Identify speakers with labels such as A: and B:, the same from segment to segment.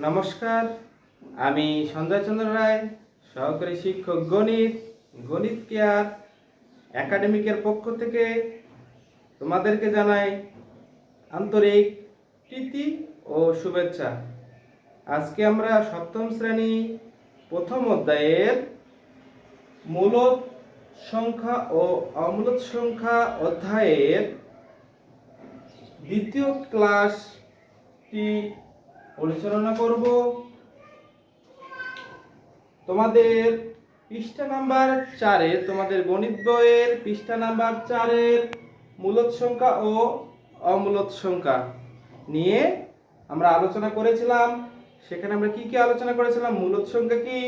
A: নমস্কার, আমি সঞ্জয় চন্দ্র রায়, সহকারী শিক্ষক গণিত, গণিত কেয়ার একাডেমিকের পক্ষ থেকে তোমাদেরকে জানাই আন্তরিক প্রীতি ও শুভেচ্ছা। আজকে আমরা সপ্তম শ্রেণী প্রথম অধ্যায়ের মূলদ সংখ্যা ও অমূলদ সংখ্যা অধ্যায়ের দ্বিতীয় ক্লাসটি পরিচালনা করব। তোমাদের পৃষ্ঠা নাম্বার 4-এ, তোমাদের গণিত বইয়ের পৃষ্ঠা নাম্বার 4-এর মূলদ সংখ্যা ও অমূলদ সংখ্যা নিয়ে আমরা আলোচনা করেছিলাম। সেখানে আমরা কি কি আলোচনা করেছিলাম? মূলদ সংখ্যা কি,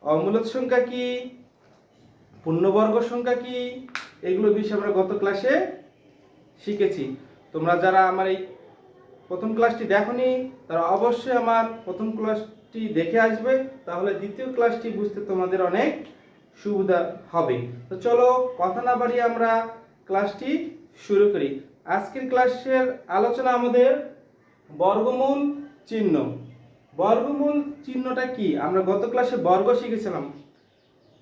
A: অমূলদ সংখ্যা কি, পূর্ণবর্গ সংখ্যা কি, এগুলো বিষয়ে আমরা গত ক্লাসে শিখেছি। তোমরা যারা আমার এই প্রথম ক্লাসটি দেখোনি তারা অবশ্যই আমার প্রথম ক্লাসটি দেখে আসবে, তাহলে দ্বিতীয় ক্লাসটি বুঝতে তোমাদের অনেক সুবিধা হবে। তো চলো কথা না বাড়িয়ে আমরা ক্লাসটি শুরু করি। আজকের ক্লাসের আলোচনা আমাদের বর্গমূল চিহ্ন। বর্গমূল চিহ্নটা কি? আমরা গত ক্লাসে বর্গ শিখেছিলাম।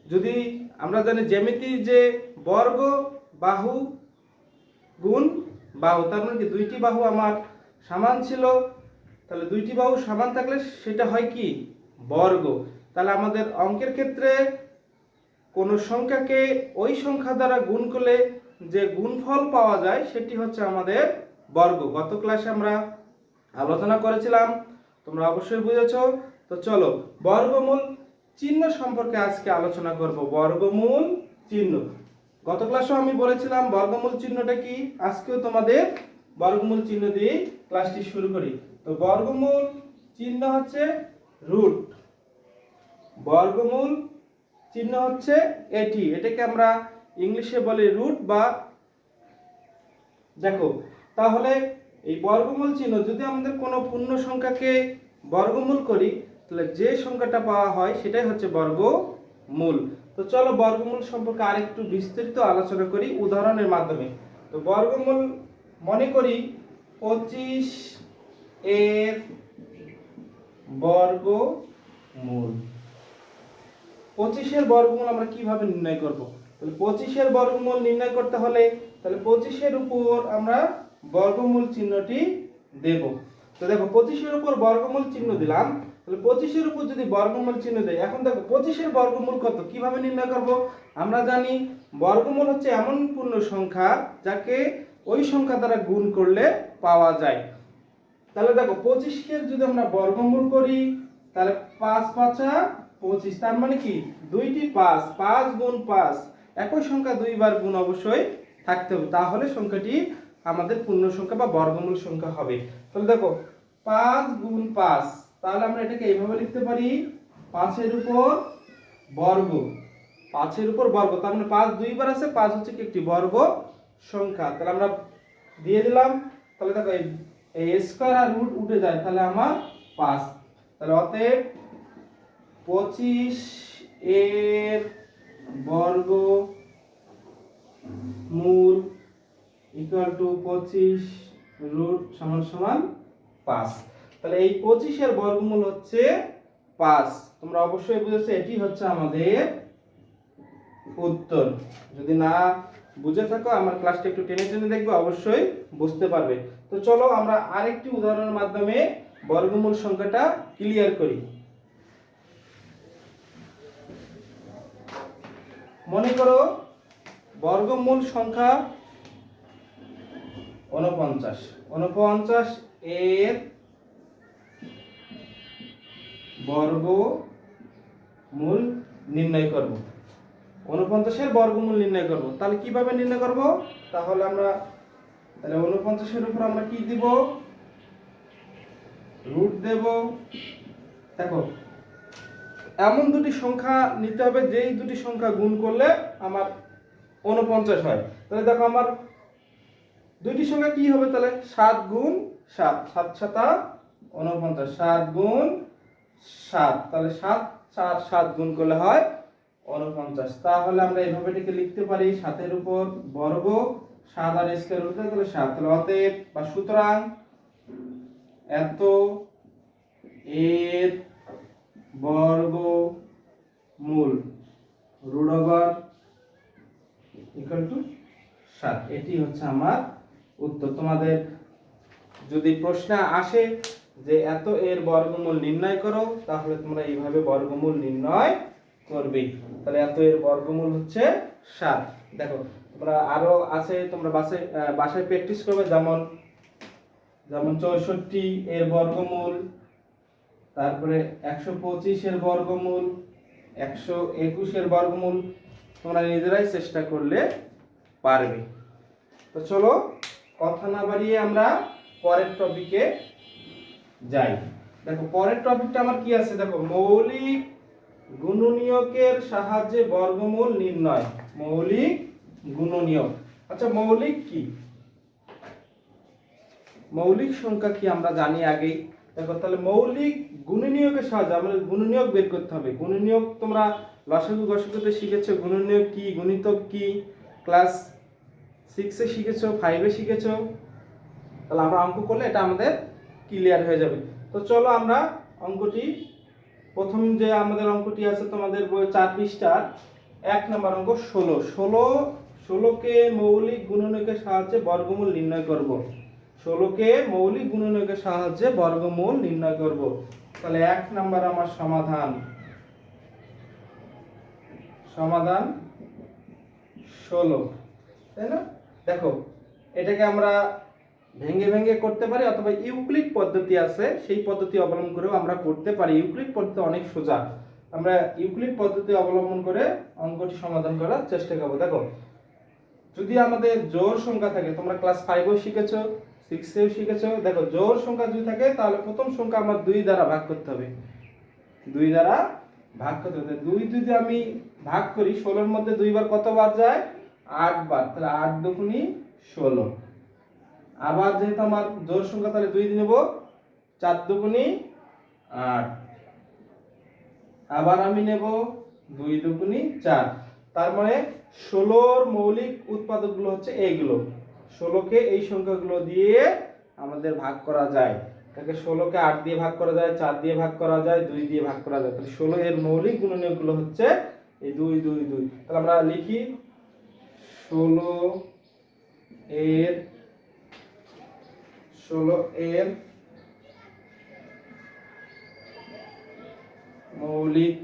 A: যদি আমরা জানি জ্যামিতি যে বর্গ বাহু গুণ বাহু, তার মানে কি দুইটি বাহু আমার সমান ছিল, তাহলে দুইটি বাহু সমান থাকলে সেটা হয় কি? বর্গ। তাহলে আমাদের অঙ্কের ক্ষেত্রে কোনো সংখ্যাকে ওই সংখ্যা দ্বারা গুণ করলে যে গুণফল পাওয়া যায় সেটি হচ্ছে আমাদের বর্গ। গত ক্লাসে আমরা আলোচনা করেছিলাম, তোমরা অবশ্যই বুঝেছো। তো চলো বর্গমূল চিহ্ন সম্পর্কে আজকে আলোচনা করব। বর্গমূল চিহ্ন গত ক্লাসেও আমি বলেছিলাম বর্গমূল চিহ্নটা কি। আজকেও তোমাদের বর্গমূল চিহ্ন দিয়ে ক্লাসটি শুরু করি। তো বর্গমূল চিহ্ন হচ্ছে রুট। বর্গমূল চিহ্ন হচ্ছে এটাকে আমরা ইংলিশে বলি রুট বা। দেখো তাহলে এই বর্গমূল চিহ্ন যদি আমাদের কোনো পূর্ণ সংখ্যাকে বর্গমূল করি তাহলে যে সংখ্যাটা পাওয়া হয় সেটাই হচ্ছে বর্গমূল। তো চলো বর্গমূল সম্পর্কে আরেকটু বিস্তারিত আলোচনা করি উদাহরণের মাধ্যমে। তো বর্গমূল মনে করি 25 এর বর্গমূল। 25 এর বর্গমূল আমরা কিভাবে নির্ণয় করব? তাহলে 25 এর বর্গমূল নির্ণয় করতে হলে তাহলে 25 এর উপর আমরা বর্গমূল চিহ্নটি দেব। তো দেখো 25 এর উপর বর্গমূল চিহ্ন দিলাম, তাহলে 25 এর উপর যদি বর্গমূল চিহ্ন দেই, এখন দেখো 25 এর বর্গমূল কত, কিভাবে নির্ণয় করব? আমরা জানি বর্গমূল হচ্ছে এমন পূর্ণ সংখ্যা যাকে ওই সংখ্যা দ্বারা গুণ করলে পাওয়া যায়। তাহলে দেখো 25 কে যদি আমরা বর্গমূল করি তাহলে 5 5 25, তার মানে কি দুইটি 5, 5 গুণ 5, একই সংখ্যা দুইবার গুণ অবশ্যই থাকতে হবে, তাহলে সংখ্যাটি আমাদের পূর্ণ সংখ্যা বা বর্গমূল সংখ্যা হবে। তাহলে দেখো 5 গুণ 5, তাহলে আমরা এটাকে এইভাবে লিখতে পারি 5 এর উপর বর্গ। 5 এর উপর বর্গ, তার মানে 5 দুইবার আছে, 5 হচ্ছে কি একটি বর্গ সংখ্যা। তাহলে আমরা দিয়ে দিলাম। তাহলে দেখো এই স্কয়ার আর রুট উঠে যায়, তাহলে আমার 5। তাহলে অতএব 25 এর বর্গমূল ইকুয়াল টু 25 রুট সমান সমান 5। তাহলে এই 25 এর বর্গমূল হচ্ছে 5। তোমরা অবশ্যই বুঝেছো, এটি হচ্ছে আমাদের উত্তর। যদি না বুঝে থাকো আমার ক্লাসটা একটু টেনে টেনে দেখবে, অবশ্যই বুঝতে পারবে। তো চলো আমরা আরেকটি উদাহরণের মাধ্যমে বর্গমূল সংখ্যাটা ক্লিয়ার করি। মনে করো বর্গমূল সংখ্যা 49। 49 এর বর্গমূল নির্ণয় করব। 49 এর বর্গমূল নির্ণয় করব, তাহলে কিভাবে নির্ণয় করব? তাহলে 49 এর উপর আমরা কি দিব? রুট দেব। দেখো এমন দুটি সংখ্যা নিতে হবে যেই দুটি সংখ্যা গুণ করলে আমার 49 হয়। তাহলে দেখো আমার দুইটি সংখ্যা কি হবে? তাহলে 7 গুণ 7, 7 7 49, 7 গুণ 7, তাহলে 7 4 7 গুণ করলে হয় 49। তাহলে আমরা এইভাবে এটাকে লিখতে পারি 7 এর উপর বর্গ, 7 আর স্কয়ার উঠে তাহলে 7। তাহলে অতএব বা সুতরাং এত এর বর্গমূল √7 এটি হচ্ছে আমার উত্তর। তোমাদের যদি প্রশ্ন আসে যে এত এর বর্গমূল নির্ণয় করো, তাহলে তোমরা এইভাবে বর্গমূল নির্ণয় করবে। তাহলে এত এর বর্গমূল হচ্ছে 7। দেখো তোমরা আরো আছে, তোমরা বাসায় প্র্যাকটিস করবে, যেমন 64 এর বর্গমূল, তারপরে 125 এর বর্গমূল, 121 এর বর্গমূল তোমরা নিজেরাই চেষ্টা করলে পারবে। তো চলো কথা না বাড়িয়ে আমরা পরের টপিকে যাই। দেখো পরের টপিকটা আমার কি আছে, দেখো মৌলিক গুণনীয়কের সাহায্যে বর্গমূল নির্ণয়। মৌলিক গুণনীয়ক। আচ্ছা মৌলিক কি? মৌলিক সংখ্যা কি আমরা জানি আগেই। দেখো তাহলে মৌলিক গুণনীয়কের সাহায্যে আমরা গুণনীয়ক বের করতে হবে। গুণনীয়ক তোমরা লসাগু গসাগুতে শিখেছো, গুণনীয়ক কি, গুণিতক কি, ক্লাস 6 এ শিখেছো, 5 এ শিখেছো। তাহলে আমরা অঙ্ক করলে এটা আমাদের ক্লিয়ার হয়ে যাবে। তো চলো আমরা অঙ্কটি, প্রথম যে আমাদের অঙ্কটি আছে তোমাদের বই 4 পৃষ্ঠার 1 নম্বর অঙ্ক 16কে মৌলিক গুণনীয়কের সাহায্যে বর্গমূল নির্ণয় করব। 16কে মৌলিক গুণনীয়কের সাহায্যে বর্গমূল নির্ণয় করব। তাহলে 1 নাম্বার আমার সমাধান 16, তাই না? দেখো এটাকে আমরা ভেঙে ভেঙে করতে পারি, অথবা ইউক্লিড পদ্ধতি আছে সেই পদ্ধতি অবলম্বন করেও আমরা করতে পারি। ইউক্লিড পদ্ধতি অনেক সোজা, আমরা ইউক্লিড পদ্ধতি অবলম্বন করে অঙ্কটি সমাধান করার চেষ্টা করব। দেখো যদি আমাদের জোড় সংখ্যা থাকে, তোমরা ক্লাস 5 এও শিখেছো, 6 এও শিখেছো। দেখো জোড় সংখ্যা যদি থাকে তাহলে প্রথম সংখ্যা আমার 2 দ্বারা ভাগ করতে হবে। 2 দ্বারা ভাগ করতে হবে। 2 যদি আমি ভাগ করি, 16 এর মধ্যে 2 বার কতবার যায়? 8 বার। তাহলে 8 দুগুণী 16। আবার যেহেতু আমার জোড় সংখ্যা, তাহলে 2 দিয়ে নেব, 4 দুগুণী 8। আবার আমি নেব 2 দুগুণী 4। তার মানে 16 এর মৌলিক উৎপাদকগুলো হচ্ছে এইগুলো। 16কে এই সংখ্যাগুলো দিয়ে আমাদের ভাগ করা যায়। তাকে 16কে 8 দিয়ে ভাগ করা যায়, 4 দিয়ে ভাগ করা যায়, 2 দিয়ে ভাগ করা যায়। তাহলে 16 এর মৌলিক গুণনীয়কগুলো হচ্ছে এই 2 2 2। তাহলে আমরা লিখি 16 এর মৌলিক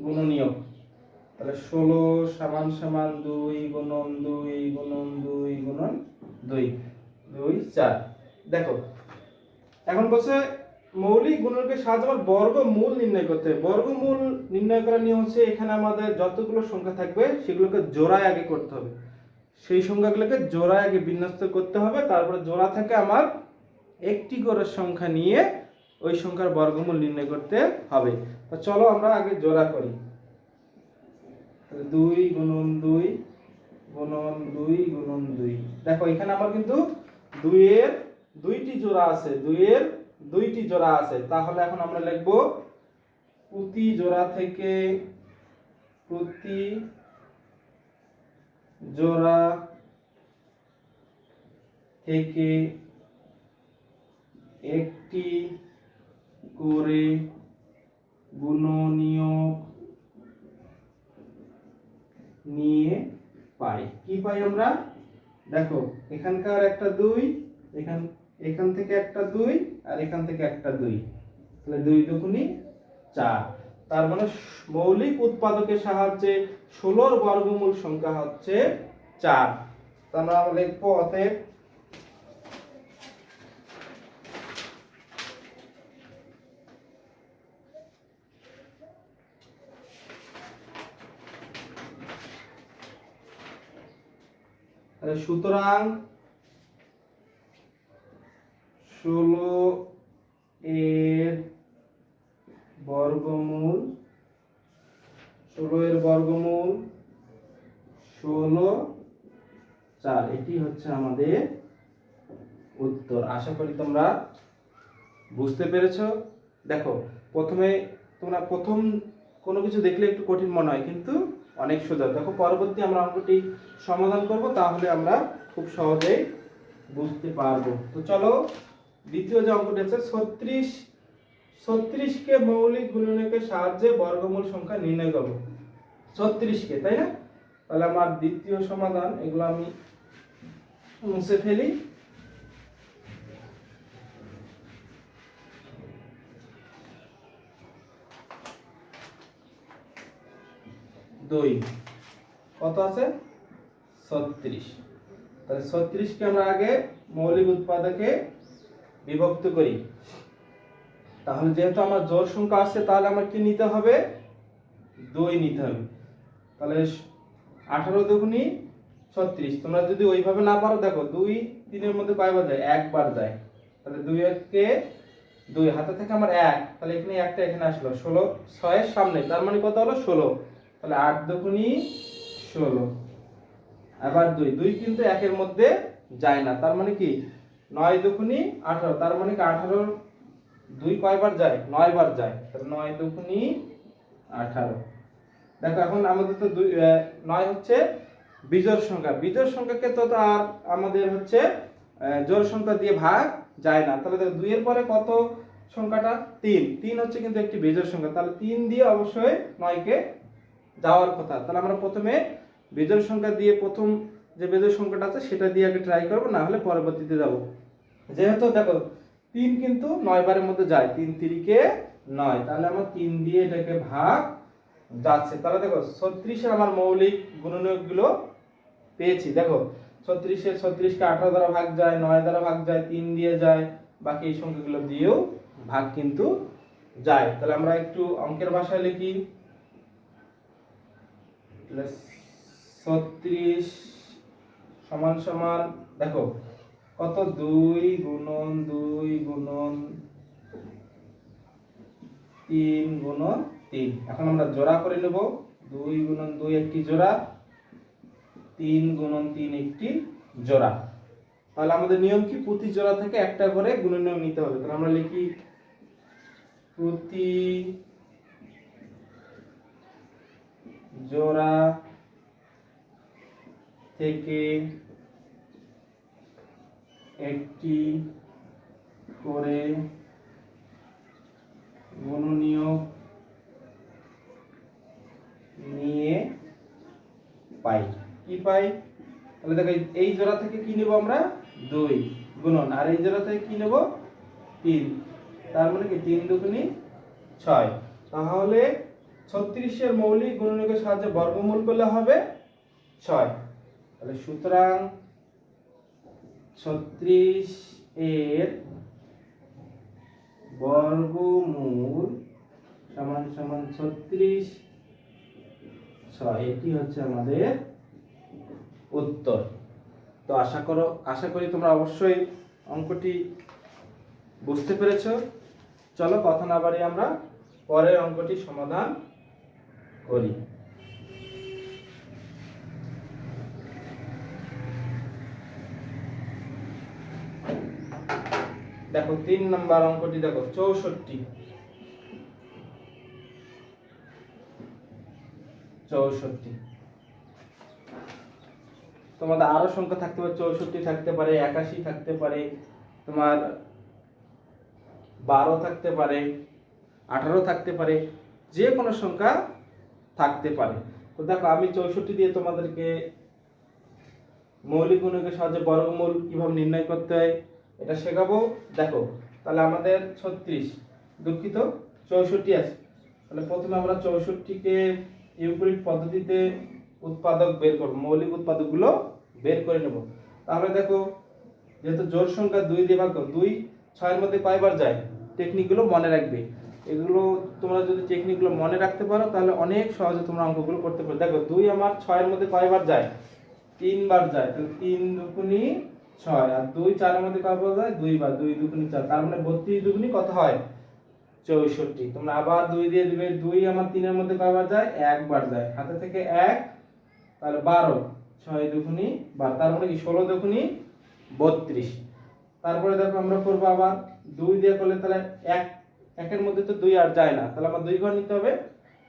A: গুণনীয়ক। তাহলে 16 সমান সমান 2 গুণন 2 গুণন 2 গুণন 2 2 4। দেখো এখন বলছে মৌলিক গুণনীয়কের সাহায্যে আমার বর্গমূল নির্ণয় করতে হবে। বর্গমূল নির্ণয় করার নিয়ম হচ্ছে, এখানে আমাদের যতগুলো সংখ্যা থাকবে সেগুলোকে জোড়ায় আগে করতে হবে। সেই সংখ্যাগুলোকে জোড়ায় আগে বিন্যস্ত করতে হবে, তারপরে জোড়া থেকে আমার একটি করে সংখ্যা নিয়ে ওই সংখ্যার বর্গমূল নির্ণয় করতে হবে। তো চলো আমরা আগে জোড়া করি। 2 গুণন 2 গুণন 2 গুণন 2। দেখো এখানে আমার কিন্তু 2 এর 2টি জোড়া আছে, 2 এর 2টি জোড়া আছে। তাহলে এখন আমরা লিখব প্রতি জোড়া থেকে একটি করে গুণনীয়ক নিয়ে পাই। কি পাই আমরা? দেখো এখানকার একটা 2, এখান থেকে একটা 2, আর এখান থেকে একটা 2। তাহলে 2 দুগুণী 4। তার মানে মৌলিক উৎপাদকের সাহায্যে 16 এর বর্গমূল সংখ্যা হচ্ছে 4। তাহলে আমরা লিখব অতএব সুতরাং 16 এর বর্গমূল 16 4। এটি হচ্ছে আমাদের উত্তর। আশা করি তোমরা বুঝতে পেরেছো। দেখো প্রথমে তোমরা প্রথম কোনো কিছু দেখলে একটু কঠিন মনে হয়, কিন্তু অনেক সোজা। দেখো পরবর্তী আমরা অঙ্কটি সমাধান করব, তাহলে আমরা খুব সহজেই বুঝতে পারবো। তো চলো দ্বিতীয় যে অঙ্কটি আছে 36 কে মৌলিক গুণনীয়কের সাহায্যে বর্গমূল সংখ্যা নির্ণয় করব। 36 কে, তাই না? তাহলে আমার দ্বিতীয় সমাধান, এগুলো আমি মুছে ফেলি। দুই কত আছে? 36। তাহলে 36 কে আমরা আগে মৌলিক উৎপাদকে বিভক্ত করি। তাহলে যেহেতু আমার জোড় সংখ্যা আছে, তাহলে আমার কি নিতে হবে? 2 নিতে হবে। তাহলে 18 দুগুণী 36। তোমরা যদি ওইভাবে না পারো, দেখো 2 3 এর মধ্যে কয়বার যায়? একবার যায়। তাহলে 2 কে 2 হাতে থেকে আমার 1, তাহলে এখানে একটা এখানে আসলো, 16 6 এর সামনে, তার মানে কত হলো? 16। তাহলে 8 দুগুণী 16। আবার 2 কিন্তু 1 এর মধ্যে যায় না, তার মানে কি 9 দুগুণী 18, তার মানে কি 18 2 কয়বার যায়? 9 বার যায়। তাহলে 9 দুগুণী 18। দেখো এখন আমাদের তো 9 হচ্ছে বিজোড় সংখ্যা। বিজোড় সংখ্যাকে তো আর আমাদের হচ্ছে জোড় সংখ্যা দিয়ে ভাগ যায় না। তাহলে দেখো 2 এর পরে কত সংখ্যাটা? 3। 3 হচ্ছে কিন্তু একটি বিজোড় সংখ্যা, তাহলে 3 দিয়ে অবশ্যই 9 কে যাওয়ার কথা। তাহলে আমরা প্রথমে বিজোড় সংখ্যা দিয়ে প্রথম যে বিজোড় সংখ্যাটা আছে সেটা দিয়ে আগে ট্রাই করব, না হলে পরবর্তীতে যাব। যেহেতু দেখো 3 কিন্তু 9 বারের মধ্যে যায়, 3 3 কে 9, তাহলে আমরা 3 দিয়ে এটাকে ভাগ যাচ্ছে। তাহলে দেখো 36 এর আমার মৌলিক গুণনীয়কগুলো পেয়েছি। দেখো 36 কে 18 দ্বারা ভাগ যায়, 9 দ্বারা ভাগ যায়, 3 দিয়ে যায়, বাকি এই সংখ্যাগুলো দিয়েও ভাগ কিন্তু যায়। তাহলে আমরা একটু অঙ্কের ভাষায় লিখি। 36 সমান সমান দেখো কত? 2 গুণন 2 গুণন 3 গুণন 3। এখন আমরা জোড়া করে নেব। 2 গুণন 2 একটি জোড়া, 3 গুণন 3 একটি জোড়া। তাহলে আমাদের নিয়ম কি? প্রতি জোড়া থেকে একটা করে গুণনীয়ক নিতে হবে। তাহলে আমরা লিখি প্রতি জোড়া থেকে একটি করে গুণনীয়ক নিয়ে পাই। কি পাই? তাহলে দেখো এই জোড়া থেকে কি নেব আমরা? 2 গুণন, আর এই জোড়া থেকে কি নেব? 3। তার মানে কি 3 দুগুণী 6। তাহলে 36 এর মৌলিক গুণনীয়কের সাহায্যে বর্গমূল করলে হবে 6। তাহলে সুতরাং 36 এর বর্গমূল সমান সমান 36 6। এটি হচ্ছে আমাদের উত্তর। তো আশা করি তোমরা অবশ্যই অঙ্কটি বুঝতে পেরেছো। চলো কথা না বাড়িয়ে আমরা পরের অঙ্কটি সমাধান করি। দেখো 3 নাম্বার অঙ্কটি দেখো 64। তোমাদের আরো সংখ্যা থাকতে পারে, 64 থাকতে পারে, 81 থাকতে পারে, তোমার 12 থাকতে পারে, 18 থাকতে পারে, যে কোনো সংখ্যা থাকতে পারে। তো দেখো আমি 64 দিয়ে তোমাদেরকে মৌলিক গুণকের সাহায্যে বর্গমূল কিভাবে নির্ণয় করতে হয় এটা শেখাবো। দেখো তাহলে আমাদের 36 দুঃখিত 64 আছে। তাহলে প্রথমে আমরা 64 কে ইউক্লিড পদ্ধতিতে উৎপাদক বের করব, মৌলিক উৎপাদকগুলো বের করে নেব। তাহলে দেখো যেহেতু জোড় সংখ্যা 2 দিয়ে ভাগ, 2 6 এর মধ্যে কয়বার যায়? টেকনিকগুলো মনে রাখবে। এগুলো তোমরা যদি টেকনিকগুলো মনে রাখতে পারো তাহলে অনেক সহজে তোমরা অঙ্কগুলো করতে পারো। দেখো 2 আমার 6 এর মধ্যে কয়বার যায়? 3 বার যায়। তাহলে 3 দুগুণী 6, আর 2 4 এর মধ্যে কয়বার যায়? 2 বার। 2 দুগুণী 4, তার মানে 32 দুগুণী কত হয়? 64। তোমরা আবার 2 দিয়ে দিবে। 2 আমার 3 এর মধ্যে কয়বার যায়? একবার যায়। হাতে থেকে 1, তাহলে 12, 6 দুগুণী 12, তার মানে কি 16 দুগুণী 32। তারপরে দেখো আমরা করব আবার 2 দিয়ে করলে, তাহলে 1 এর মধ্যে তো 2 আর যায় না, তাহলে আমার 2 ঘর নিতে হবে।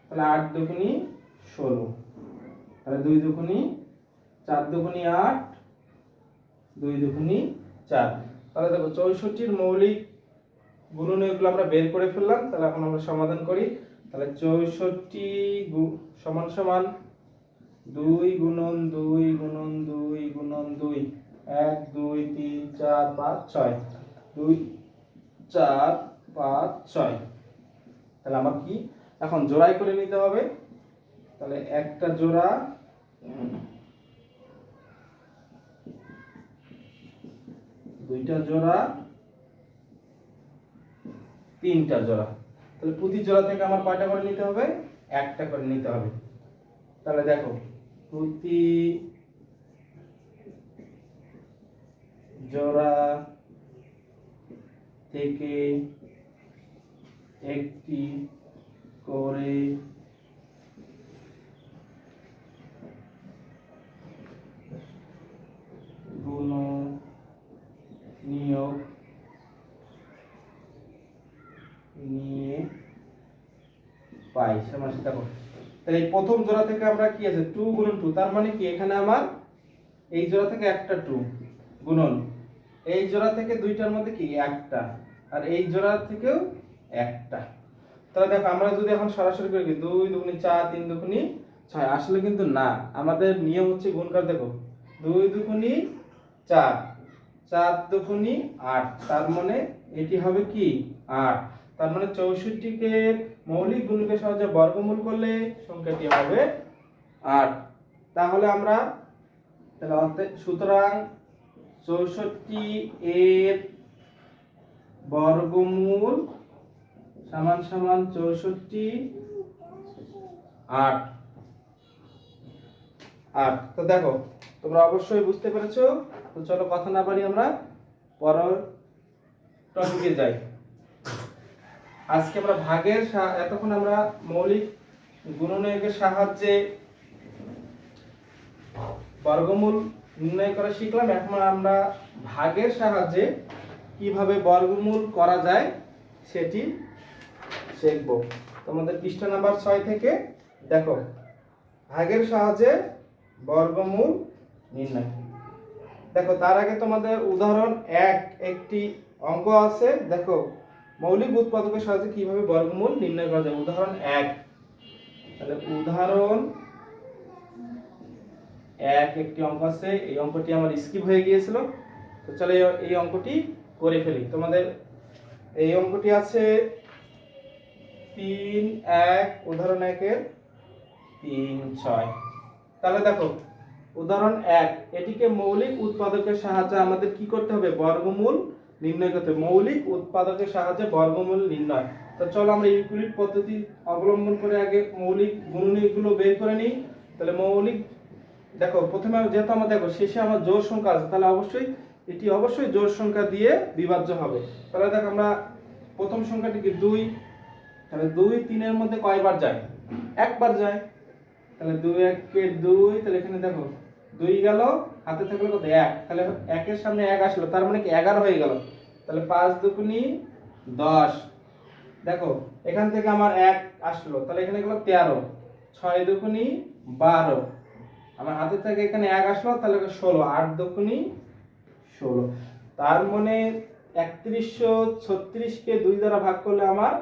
A: তাহলে 8 দুগুণী 16, তাহলে 2 দুগুণী 4 দুগুণী 8, 2 দুগুণী 4। তাহলে দেখো 64 মৌলিক গুণনীয়কগুলো আমরা বের করে ফেললাম। তাহলে এখন আমরা সমাধান করি। তাহলে 64 সমান সমান 2 গুণন 2 গুণন 2 গুণন 2 1 2 3 4 5 6 2 4 5 6। তাহলে আমার কি এখন জোড়াই করে নিতে হবে। তাহলে একটা জোড়া, দুইটা জোড়া, তিনটা জোড়া। তাহলে প্রতি জোড়া থেকে আমার কয়টা করে নিতে হবে? একটা করে নিতে হবে। তাহলে দেখো প্রতি জোড়া থেকে একটি করে গুণনীয়ক নিয়ে পাই। সমাসে দেখো তাহলে এই প্রথম জোড়া থেকে আমরা কি আছে 2 গুণন 2, তার মানে কি এখানে আমার এই জোড়া থেকে একটা 2 গুণন এই জোড়া থেকে দুইটার মধ্যে কি একটা, আর এই জোড়া থেকেও একটা। তাহলে দেখো আমরা যদি এখন সরাসরি করি 2 দুগুণে 4 3 দুগুণে 6, আসলে কিন্তু না, আমাদের নিয়ম হচ্ছে গুণকার। দেখো 2 দুগুণে 4 4 দুগুণে 8, তার মানে এটি হবে কি 8। তার মানে 64 কে মৌলিক গুণকের সাহায্যে বর্গমূল করলে সংখ্যাটি হবে 8। তাহলে আমরা তাহলে সুতরাং 64 এর বর্গমূল সমান সমান 64 8 8। তো দেখো তোমরা অবশ্যই বুঝতে পেরেছো। তো চলো কথা না বাড়ি আমরা পরের টপিকে যাই। আজকে আমরা এতক্ষণ আমরা মৌলিক গুণনীয়কের সাহায্যে বর্গমূল নির্ণয় করা শিখলাম। এখন আমরা ভাগের সাহায্যে কিভাবে বর্গমূল করা যায় সেটি শিখব। তোমাদের পৃষ্ঠা নাম্বার 6 থেকে দেখো ভাগের সাহায্যে বর্গমূল নির্ণয়। দেখো তার আগে তোমাদের উদাহরণ একটি অঙ্ক আছে। দেখো মৌলিক উৎপাদকের সাহায্যে কিভাবে বর্গমূল নির্ণয় করা যায়। উদাহরণ 1। তাহলে উদাহরণ 1 একটি অঙ্ক আছে। এই অঙ্কটি আমার স্কিপ হয়ে গিয়েছিল, তো চলো এই অঙ্কটি করে ফেলি। তোমাদের এই অঙ্কটি আছে 3 1, উদাহরণ 1 এর 3 6। তাহলে দেখো উদাহরণ 1, এটিকে মৌলিক উৎপাদকের সাহায্যে আমাদের কি করতে হবে? বর্গমূল নির্ণয় করতে হবে। মৌলিক উৎপাদকের সাহায্যে বর্গমূল নির্ণয়। তো চলো আমরা ইউক্লিড পদ্ধতি অবলম্বন করে আগে মৌলিক গুণনীয়কগুলো বের করে নিই। তাহলে মৌলিক দেখো প্রথমে যেহেতু আমরা দেখো শেষে আমার জোড় সংখ্যা আছে, তাহলে এটি অবশ্যই জোড় সংখ্যা দিয়ে বিভাজ্য হবে। তাহলে দেখো আমরা প্রথম সংখ্যাটি কি 2। তাহলে 2 3 এর মধ্যে কয়বার যায়? একবার যায়। তাহলে 2 1 কে 2, তাহলে এখানে দেখো 2 গেল, হাতে থাকলো কত 1, তাহলে 1 এর সামনে 1 আসলো, তার মানে কি 11 হয়ে গেল। তাহলে 5 দুগুণি 10। দেখো এখান থেকে আমার 1 আসলো, তাহলে এখানে গেল 13। 6 দুগুণি 12, আমার হাতে থেকে এখানে 1 আসলো, তাহলে 16। 8 দুগুণি 16, তার মানে 3136 কে 2 দ্বারা ভাগ করলে আমার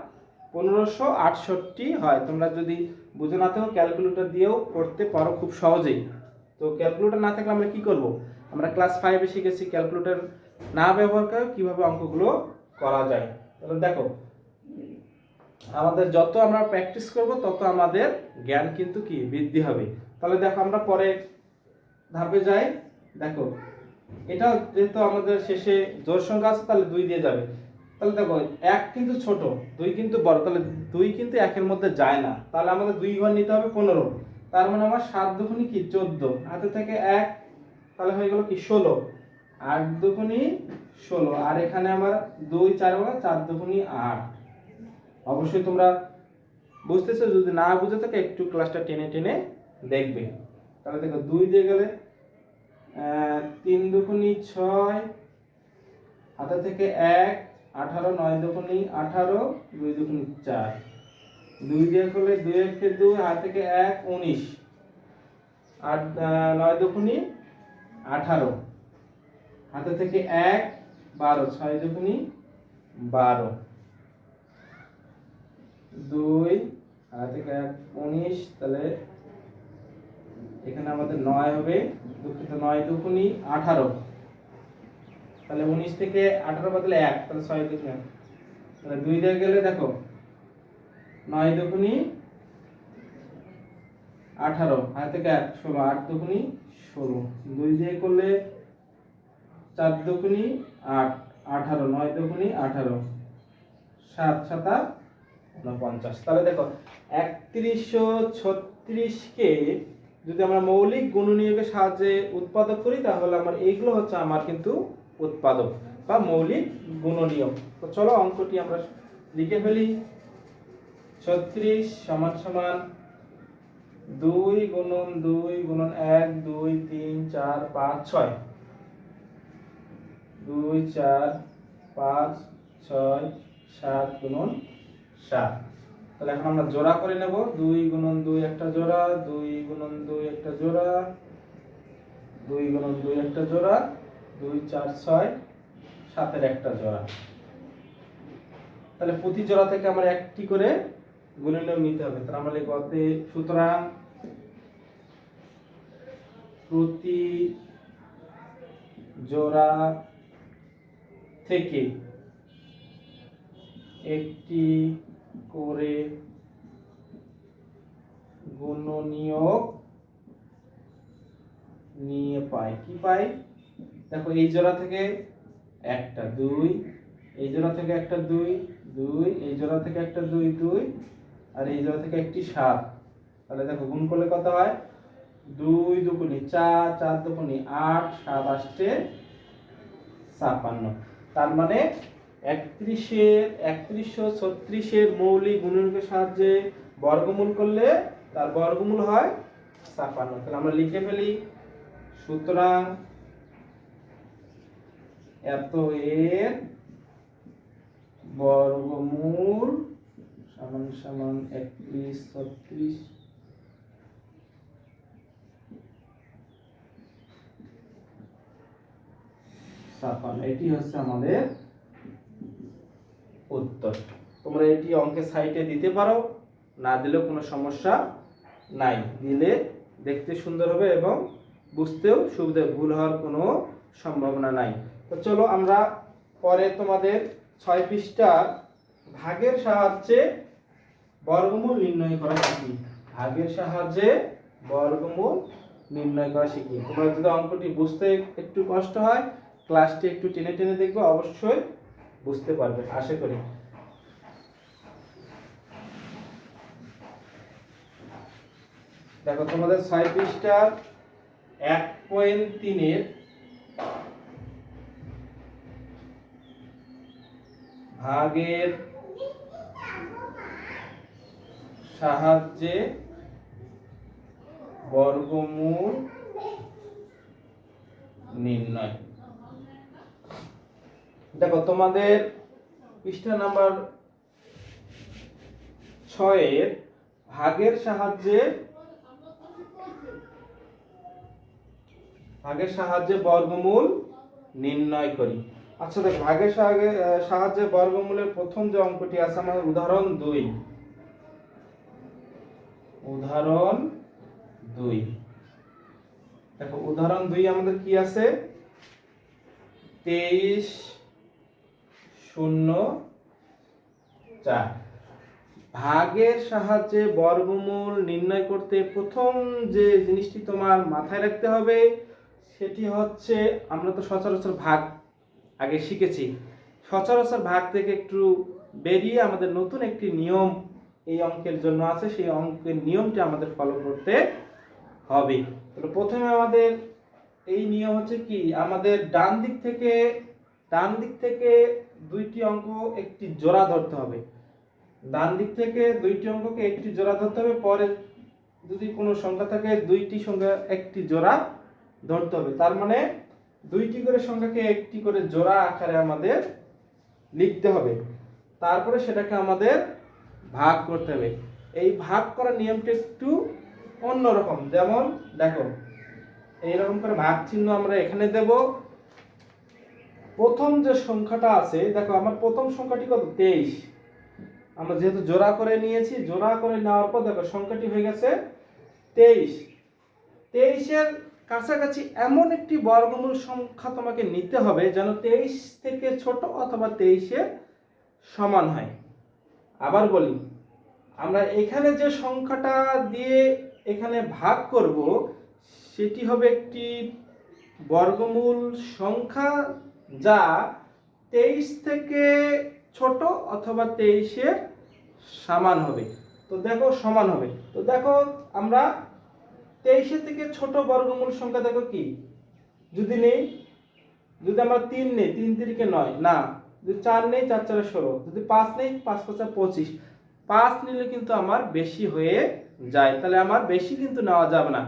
A: 1568 হয়। তোমরা যদি বুঝে না থাকো ক্যালকুলেটর দিয়েও করতে পারো খুব সহজেই। তো ক্যালকুলেটর না থাকলে আমরা কি করব? আমরা ক্লাস 5 এ শিখেছি ক্যালকুলেটর না ব্যবহার করে কিভাবে অঙ্কগুলো করা যায়। তাহলে দেখো আমাদের যত আমরা প্র্যাকটিস করব তত আমাদের জ্ঞান কিন্তু কি বৃদ্ধি হবে। তাহলে দেখো আমরা পরে ধাপে যাই। দেখো এটা যেহেতু আমাদের শেষে জোড় সংখ্যা আছে, তাহলে 2 দিয়ে যাবে। তাহলে দেখো 1 কিন্তু ছোট, 2 কিন্তু বড়, তাহলে 2 কিন্তু 1 এর মধ্যে যায় না। তাহলে আমাদের 2 ঘর নিতে হবে 15, তার মানে আমার 7 দুগুণি কি 14, হাতে থেকে 1, তাহলে হয়ে গেল কি 16। 8 দুগুণি 16, আর এখানে আমার 2 4 গেল, 4 দুগুণি 8। অবশ্যই তোমরা বুঝতেছো, যদি না বুঝে থাকে একটু ক্লাসটা টেনে টেনে দেখবে। তাহলে দেখো 2 দিয়ে গেলে 3 দুগুণি 6, হাতে থেকে 1, 18, 9 দুগুণি 18, 2 দুগুণি 4, 2 দিয়ে করলে 2 1 কে 2, হাত থেকে 1, 19, 8 9 দুগুণি 18, হাতে থেকে 1, 12, 6 দুগুনি 12, 2 আর থেকে 1 19, তাহলে এখানে আমাদের 9 হবে, দুঃখিত 9 দুগুনি 18, তাহলে 19 থেকে 18 বদলে 1, তাহলে 6 দুগুনি, তাহলে 2 দিয়ে গেলে দেখো 9 দুগুনি 18 আর থেকে 1 16, 8 দুগুনি 16, 2 দিয়ে করলে 4 দুগুনি 8, 18, 9 দুগুনি 18, 7 7 49। তাহলে দেখো 3136 কে যদি আমরা মৌলিক গুণনীয়কের সাহায্যে উৎপাদক করি, তাহলে আমার এইগুলো হচ্ছে আমার কিন্তু উৎপাদক বা মৌলিক গুণনীয়ক। তো চলো অঙ্কটি আমরা লিখে ফেলি। 36 সমান সমান 2 গুণন 2 গুণন 1 2 3 4 5 6, 2 4 5 6 7 গুণন 7। তাহলে এখন আমরা জোড়া করে নেব। 2 গুণন 2 একটা জোড়া, 2 গুণন 2 একটা জোড়া, 2 গুণন 2 একটা জোড়া, 2 4 6 7 এর একটা জোড়া। তাহলে প্রতি জোড়া থেকে আমরা একটি করে গুণনীয়ক নিতে হবে। তাহলে আমরা লিখব সুতরাং প্রতি জোড়া থেকে একটি করে গুণনীয়ক নিয়ে পাই। কি পাই? দেখো এই জোড়া থেকে একটা 2, এই জোড়া থেকে একটা 2 2, এই জোড়া থেকে একটা 2 2, আর এই জোড়া থেকে একটি 7। তাহলে দেখো গুণ করলে কত হয়? 2 দুগুনি 4, 4 দুগুনি 8, 7 আসছে 56। তার মানে 3136 এর মৌলিক গুণনীয়কের সাহায্যে বর্গমূল করলে তার বর্গমূল হয় 56। তাহলে আমরা লিখে ফেলি সুতরাং এত এর বর্গমূল সমান সমান 3136 56। এটি হচ্ছে আমাদের উত্তর। তোমরা এটি অঙ্কের সাইটে দিতে পারো, না দিলেও কোনো সমস্যা নাই, দিলে দেখতে সুন্দর হবে এবং বুঝতেও সুবিধা, ভুল হওয়ার কোনো সম্ভাবনা নাই। তো চলো আমরা পরে তোমাদের 6 পৃষ্ঠার ভাগের সাহায্যে বর্গমূল নির্ণয় করা শিখি। ভাগের সাহায্যে বর্গমূল নির্ণয় করা শিখি। তোমরা যদি অঙ্কটি বুঝতে একটু কষ্ট হয়, ক্লাসটি একটু টেনে টেনে দেখবে, অবশ্যই বুঝতে পারবে আশা করি। দেখো তোমাদের 6 পৃষ্ঠার 1.3 এর ভাগের সাহায্যে বর্গমূল নির্ণয়। দেখো তোমাদের পৃষ্ঠা নাম্বার 6 এর ভাগের সাহায্যে বর্গমূল নির্ণয় করি। আচ্ছা দেখো ভাগের সাহায্যে বর্গমূলের প্রথম যে অঙ্কটি আছে আমাদের উদাহরণ 2। উদাহরণ 2 দেখো উদাহরণ 2 আমাদের কি আছে? 23/0/4। ভাগের সাহায্যে বর্গমূল নির্ণয় করতে প্রথম যে জিনিসটি তোমার মাথায় রাখতে হবে সেটি হচ্ছে, আমরা তো সচরাচর ভাগ আগে শিখেছি, সচরাচর ভাগ থেকে একটু বেরিয়ে আমাদের নতুন একটি নিয়ম এই অঙ্কের জন্য আছে, সেই অঙ্কের নিয়মটি আমাদের ফলো করতে হবে। তাহলে প্রথমে আমাদের এই নিয়ম হচ্ছে কি, আমাদের ডান দিক থেকে দুইটি অঙ্ক একটি জোড়া ধরতে হবে। ডান দিক থেকে দুইটি অঙ্ককে একটি জোড়া ধরতে হবে, পরে যদি কোনো সংখ্যা থাকে দুইটি সংখ্যা একটি জোড়া ধরতে হবে। তার মানে দুইটি করে সংখ্যাকে একটি করে জোড়া আকারে আমাদের লিখতে হবে, তারপরে সেটাকে আমাদের ভাগ করতে হবে। এই ভাগ করার নিয়মটা একটু অন্যরকম। যেমন দেখো এইরকম করে ভাগ চিহ্ন আমরা এখানে দেব, প্রথম যে সংখ্যাটা আছে, দেখো আমার প্রথম সংখ্যাটি কত, 23। আমরা যেহেতু জোড়া করে নিয়েছি, জোড়া করে নেওয়ার পর দেখো সংখ্যাটি হয়ে গেছে 23। 23-এর কাছাকাছি এমন একটি বর্গমূল সংখ্যা তোমাকে নিতে হবে যেন 23 থেকে ছোট অথবা 23-এর সমান হয়। আবার বলি, আমরা এখানে যে সংখ্যাটা দিয়ে এখানে ভাগ করব সেটি হবে একটি বর্গমূল সংখ্যা যা 23 থেকে ছোট অথবা 23-এর সমান হবে। তো দেখো সমান হবে, তো দেখো আমরা 23-এর থেকে ছোট বর্গমূল সংখ্যা দেখো কি, যদি নেই, যদি আমরা 3 নেই, 3 3 9 না, যদি 4 নেই, 4 4 16, যদি 5 নেই, 5 5 25, 5 নিলে কিন্তু আমার বেশি হয়ে যায়, তাহলে আমার বেশি কিন্তু নেওয়া যাবে না,